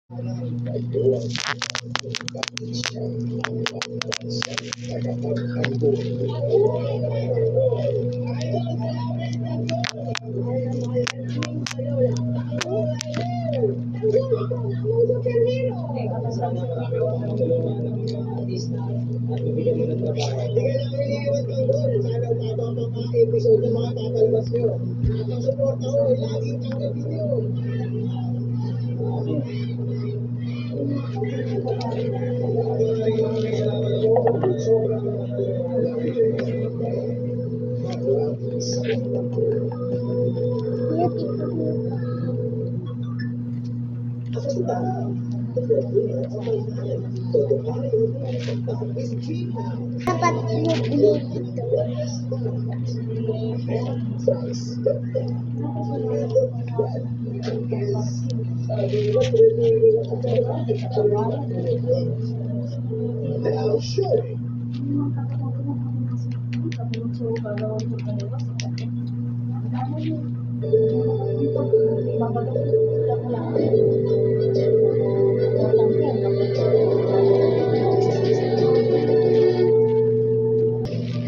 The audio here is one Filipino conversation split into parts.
Episode ng mga tatalabas nyo. At ang support ako, laging tanggapin nyo. Dapat i-play ito.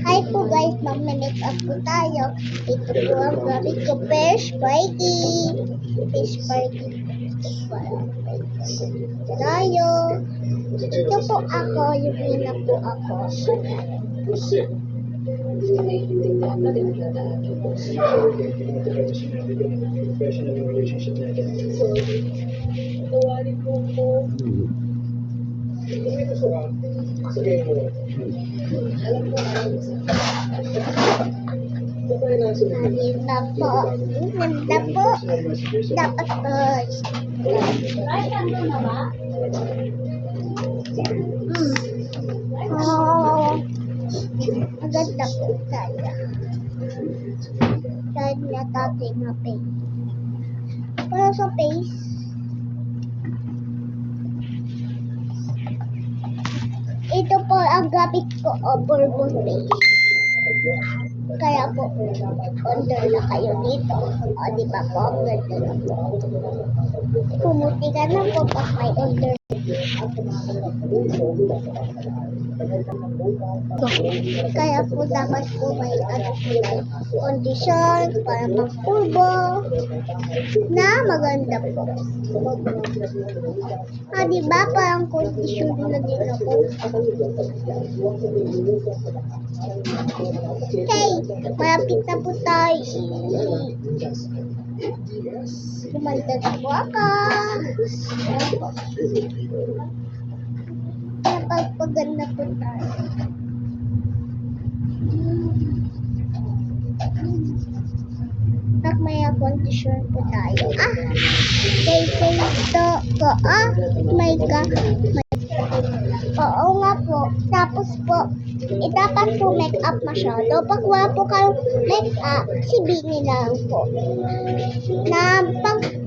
Hi po guys, mag-make up po tayo. Ito po ang gamit ko, Fish Party. Fish Party. Tayo. Ito po ako, yung ina po ako. Ganda po. Ganda po. Dapat boys. Oh, maganda po tayo. Dahil natatay na face. Para sa face, ito po ang gamit ko, overall face. Kaya po, order na kayo dito. O, di ba po? Order na po. Pumuti ka na po pag may order. Kaya po dapat po may condition para mag-turbo na maganda po. Di ba parang condition na din ako? Okay, malapit na po tayo. Kumanda na po ako. Napagpaganda po tayo. May condition po tayo. Ito ko. May oo nga po. Tapos po, dapat po make up masyado. Pag wala po kayong make up, sibingin lang po. Na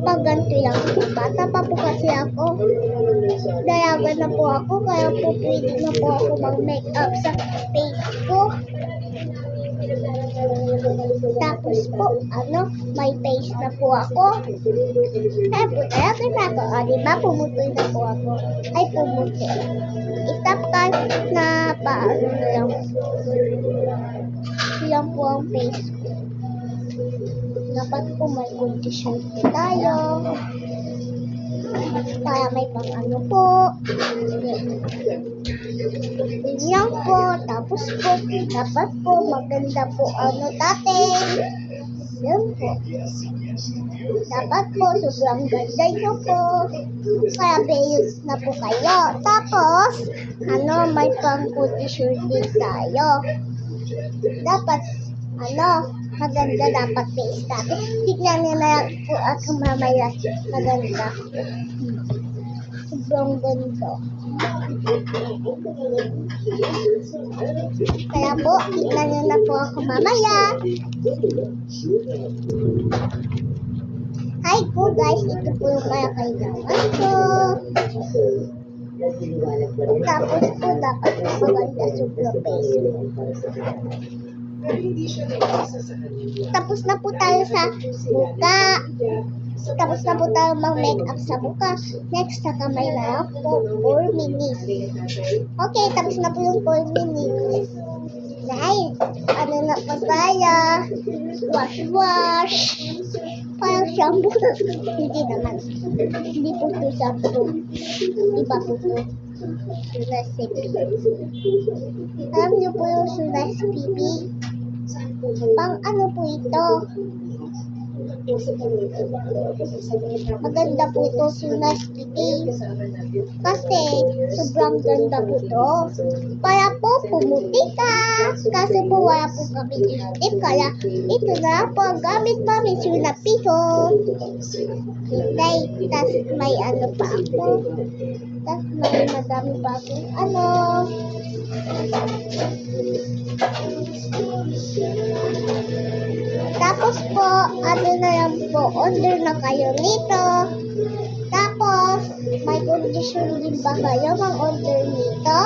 pagganto lang po. Bata pa po kasi ako. Dayagan na po ako. Kaya po pwede na po ako mag-make up sa face ko. Tapos po, may face na po ako. Ay po, talaga na ako. Diba, pumutoy na po ako. Ay, pumutoy. Itap ka na paano lang. Yan po ang face ko. Dapat po may condition po tayo. Para may pang po. Yan po. Tapos po, dapat po maganda po dating. Yan po. Dapat po, sobrang ganda nyo po. Kaya bayos na po kayo. Tapos, may pang condition din tayo. Dapat, maganda dapat face natin. Tignan nyo na po ako mamaya. Maganda. Sobrang ganda. Kaya po, tignan nyo na po ako mamaya. Hi po guys, ito po yung kaya kailangan ko. Tapos po, dapat maganda sobrang face. Tapos na po tayo sa muka. Tapos na po tayo mag-makeup sa muka. Next, sa kamay na lang po, 4 minutes. Okay, tapos na po yung 4 minutes. Dahil, ano na po tayo? Wash. Parang shampoo. Hindi naman. Hindi po ito shampoo. Iba po ito. Sunas pipi. Alam niyo po yung sunas pipi? Pang ano po ito? Maganda po ito sunas pipi. Kasi sobrang ganda po ito. Para po pumuti ka. Kasi po wala po kami tip. Kaya ito na po ang gamit namin sunas piso. Tas may ano pa ako. Tas may madami pa akong ano. Tapos po, ano na lang po, order na kayo nito. Tapos, may condition din ba kayo mag-order nito?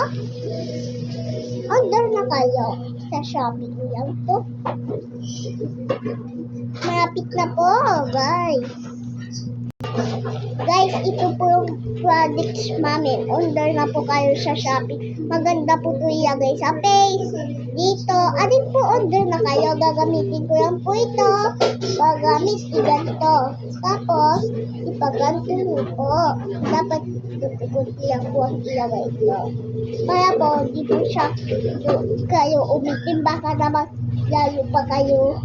Order na kayo sa Shopee lang po. Malapit na po, guys. Guys, ito po yung products namin. Order na po kayo sa Shopee. Maganda po ito ilagay sa face. Dito, alin po order na kayo. Gagamitin ko lang po ito. Gagamit ganito. Tapos, ipaganto nyo po. Dapat kunti lang po ang ilagay ito. Para po, di po siya kayo umitim. Baka naman lalo pa kayo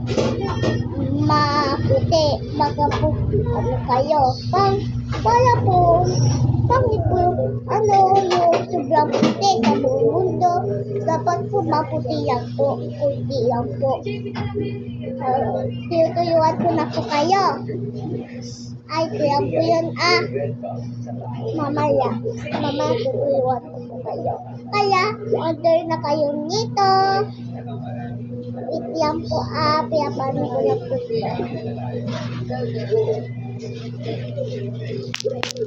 maputi. Baka po, ano kayo. Para po, pangit po yung sobrang puti sa buong mundo. Dapat po maputi lang po. Kunti lang po. Tinutuyuan ko na po kayo. Ay, kaya po yun Mamaya, tutuyuan ko po kayo. Kaya, order na kayo nito. Wait lang po pinapano ko na po ito.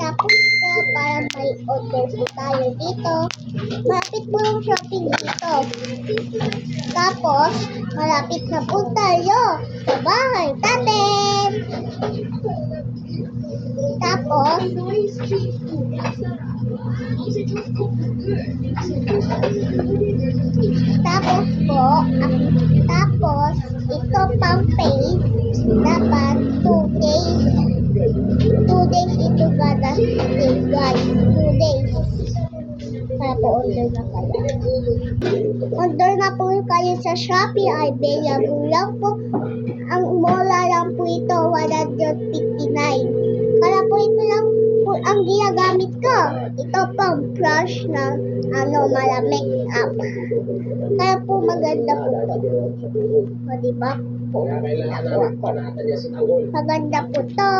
Tapos po, para may order po tayo dito. Malapit po yung shopping dito. Tapos, malapit na po tayo sa bahay natin. Tapos, ito pang paste, dapat 2 days. 2 days ito kada day, guys. 2 days. Kaya po order na kayo. Order na po kayo sa Shopee. Ay, available lang po. Ang mola lang po ito, 159. Kaya po ito lang po ang ginagamit ko. Ito pang brush na malamig up. Kaya po maganda po ito. O diba po? Maganda po ito.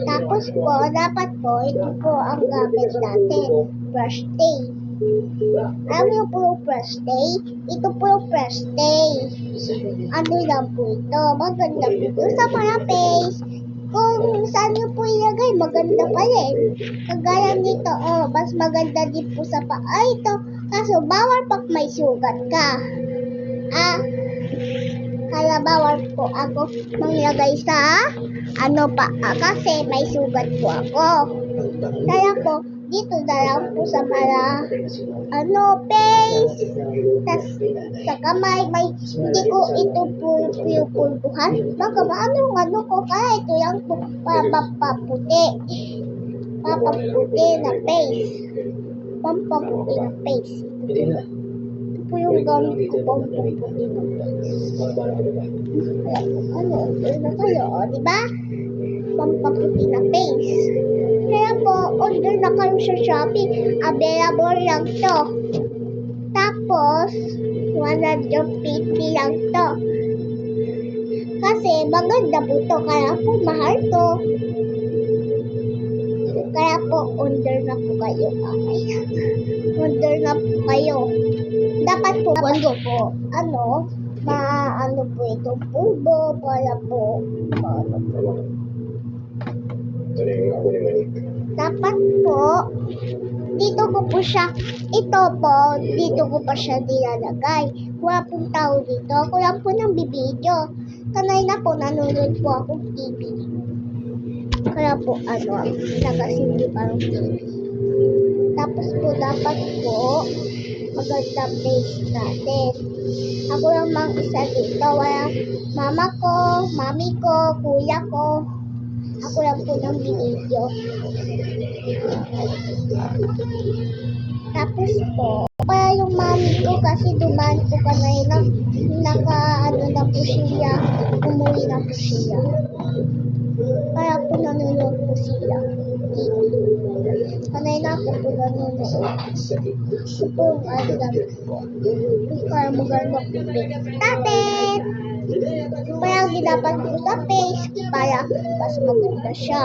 Tapos po, dapat po, ito po ang gamit natin. Brush day. Alam niyo po yung brush day? Ito po yung brush day. Ano lang po ito? Maganda po ito sa mga face. Kung saan nyo po ilagay, maganda pa rin. Kagaya nito, mas maganda din po sa paa ito. Kaso, bawal pag may sugat ka. Kaya bawal po ako manglagay sa paa kasi may sugat po ako. Kaya po, dito na lang po sa face. Tas sa kamay, hindi ko ito po pulbuhan. Baka ano ko, kaya ito lang po pampaputi na face. Pampaputi na face. Ito po yung gamit ko, pampaputi na face. Order na kayo, diba? Pampaputi na face. Kaya po, order na kayo sa Shopee. Available lang to. Tapos, 150 lang to. Kasi maganda po to. Kaya po mahal to. Kaya po, order na po kayo. Order na po kayo. Dapat po, po. Po itong pulbo. Para po, dapat po dito ko po siya, ito po, dito ko pa siya nilalagay. Wala pong tao dito, ako lang po nang bibidyo. Kanina po, nanonood po akong TV. Kaya po, nakasindi parang TV. Tapos po, dapat po, maganda face natin. Ako lang mang isa dito, wala mama ko, mami ko, kuya ko. Ako lang po nang binidyo. Tapos po, kaya yung mami ko kasi dumaan po kanina, na po siya, umuwi na po siya. Kaya po nanonood po sila. Kanina ako po nanonood. Ito po ang gamit ko. Kaya maganda po natin. Kaya ginapan ko sa face para mas maganda siya.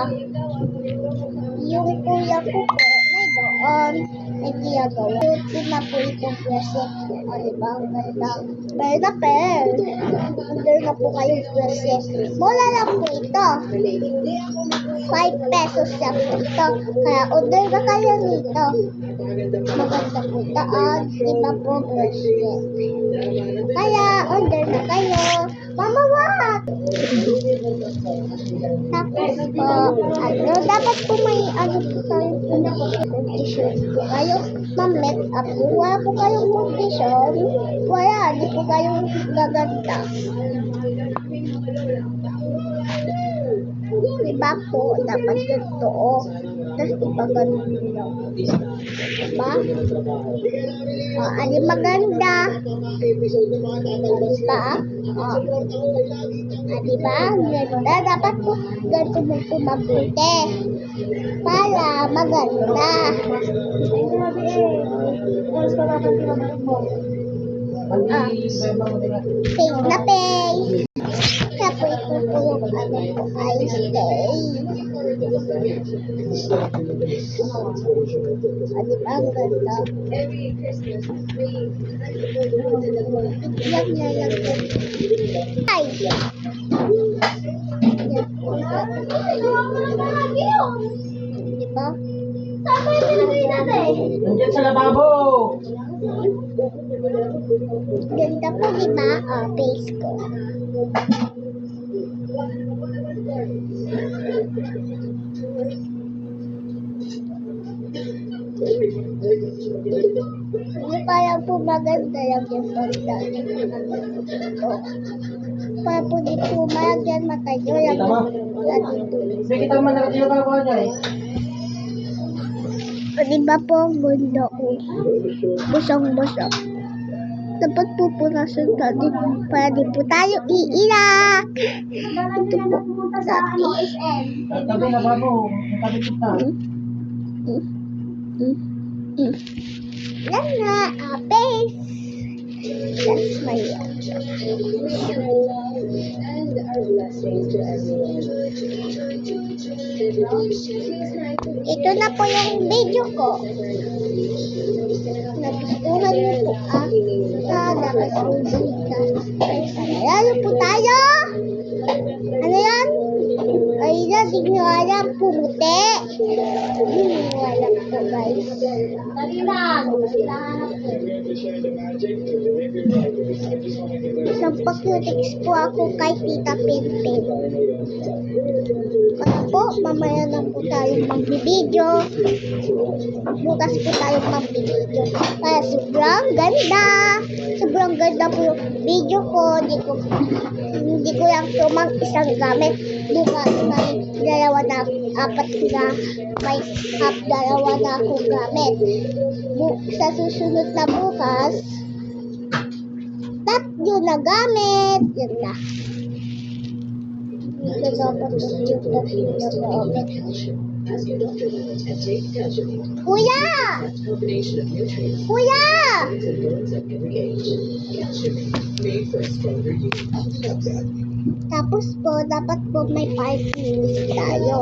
Yung kuya ko po, may doon, may ginagawa. Ito na po itong present. O, diba? Ang ganda. Pero na per. Under na po kayong present. Mula lang po ito. 5 pesos lang po ito. Kaya order na kayo nito. Maganda po taan. Diba po present. Kaya order na kayo. Mama, what? Tapos po, dapat po may po tayo condition po kayo. Ma-make up po. Wala po kayong condition. Wala, di po kayong gaganda. Diba po, dapat ganito. Tapos ipagano nyo. Diba? Maganda. Diba? Diba? Ganda. Dapat po ganito mo po mabuti. Para maganda. Face na face. Tapos ito po yung po ay stay. Diba ang ganda? Iyak na lang po. Ay! Diba? Saan ba yung pinagay natin? Nandiyan sa lababo. Ganda po, diba? Face ko. Hindi parang po maganda lang yung pagdaan. Para po di po malagyan matayo lang yung Sige, kita mo nakatilo ka po dyan. Diba po ang ganda ko? Busang-busang. Dapat po punasan natin para di po tayo iiyak. Ito po sabi. Tabi na babo. Tabi kita. Yan na, face. That's my Ito na po yung video ko. Nagustuhan niyo po sana lalo po tayo. Ano yan? Ay na, di nyo alam, pumuti. Di nyo alam po guys. Isang pa-cutics po ako kay Tita Pimpin. Kaya po, mamaya na po tayo magbibideo. Bukas po tayo magbibideo. Kaya sobrang ganda. Sobrang ganda po yung video ko. Hindi ko lang tumang isang gamit. Bukas may dalawa na, apat na, may dalawa na akong gamit. Sa susunod na bukas, tatlo na gamit. Yun na. Hindi ko dapat yung tatlo na gamit. Kuya! Kuya! Tapos po, dapat po may 5 minutes tayo.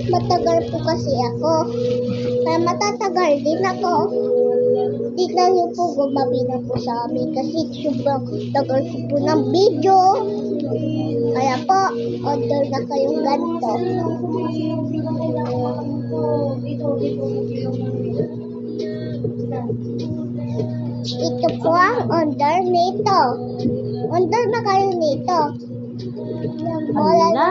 Matagal po kasi ako. Kaya matatagal din ako. Tignan niyo po, gumabi na po sa amin kasi sobrang tagal ko po ng video. Kaya po, order na kayong ganito. Ito po ang order nito. Order na kayo nito. Yan po, Ano na?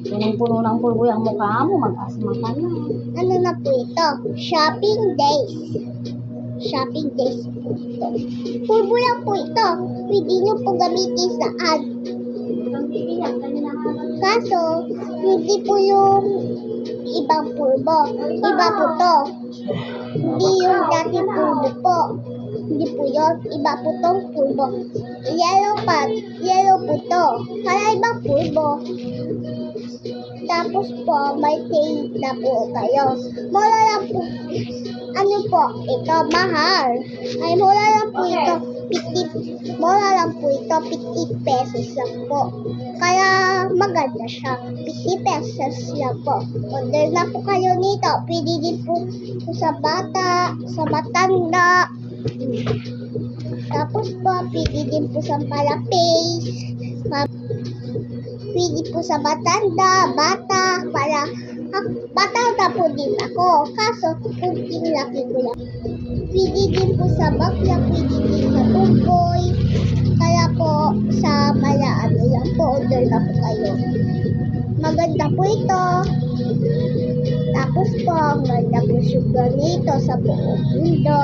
Punong-puno ng pulbo yung mukha mo. Mag-asma ka na. ano na po ito? Shopping days. Shopping days po ito. Pulbo lang po ito. Pwede nyo po gamitin sa ad. Kaso, hindi po yung ibang pulbo. Iba po to. Hindi yung dating pulbo po. Hindi po yun. Iba po tong pulbo. Yellow po to. Kaya ibang pulbo. Tapos po, may tape na po kayo. Mura lang po. Ano po? Ito, mahal. Ay, mura lang po ito. 50, mura lang po ito. 50 pesos lang po. Kaya maganda siya. 50 pesos lang po. Order na po kayo nito. Pwede din po sa bata, sa matanda. Tapos po, pwede din po sa palapis. Pwede po sa matanda, bata, para bata na po din ako. Kaso, kunting laki ko lang. Pwede din po sa bakla, pwede din sa tumboy. Kaya po, sa ano lang po, order na po kayo. Maganda po ito. Tapos po, ang ganda po sugar nito sa buong mundo.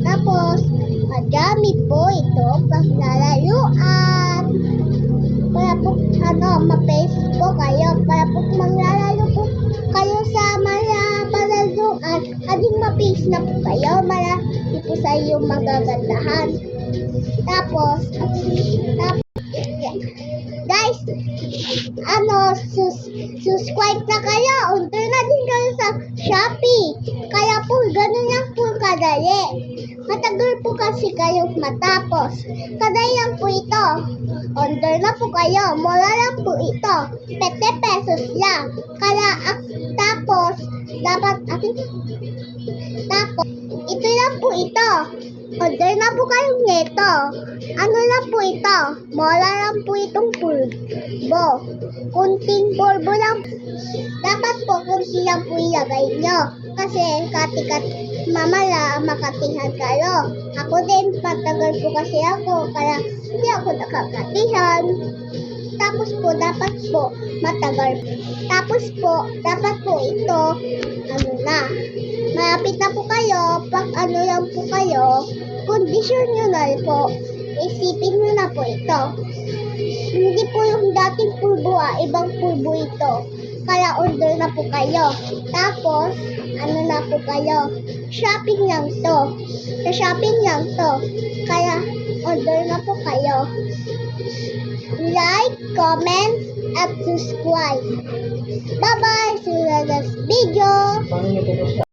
Tapos, madami po ito paglalayuan. Para po, ma-face po kayo. Para po maglalaro po kayo sa malalayuan. Ading ma-face na po kayo. Marami po sa iyong magagandahan. Tapos, guys, subscribe na kayo. Order na din kayo sa Shopee. Kaya po, ganun lang po kadali. Matagal po kasi kayo matapos. Kadali lang po ito. Order na po kayo. Mura lang po ito. 50 pesos lang. Kaya, tapos, ito lang po ito. Order na po kayo nito. Ano lang po ito? Mura lang po itong pulbo. Kunting pulbo lang. Dapat po kunti lang po ilagay nyo. Kasi mamala makatihan kayo. Ako din, patagal po kasi ako. Kaya hindi ako nakakatihan. Tapos po, dapat po matagal. Tapos po, dapat po ito, malapit na po kayo. Pag lang po kayo, kondisyon nyo na po. Isipin nyo na po ito. Hindi po yung dating pulbo, ibang pulbo ito. Kaya order na po kayo. Tapos, na po kayo. Shopping lang to. Sa shopping lang to. Kaya, order na po kayo. Like, comment, at subscribe. Bye-bye! See you in the next video!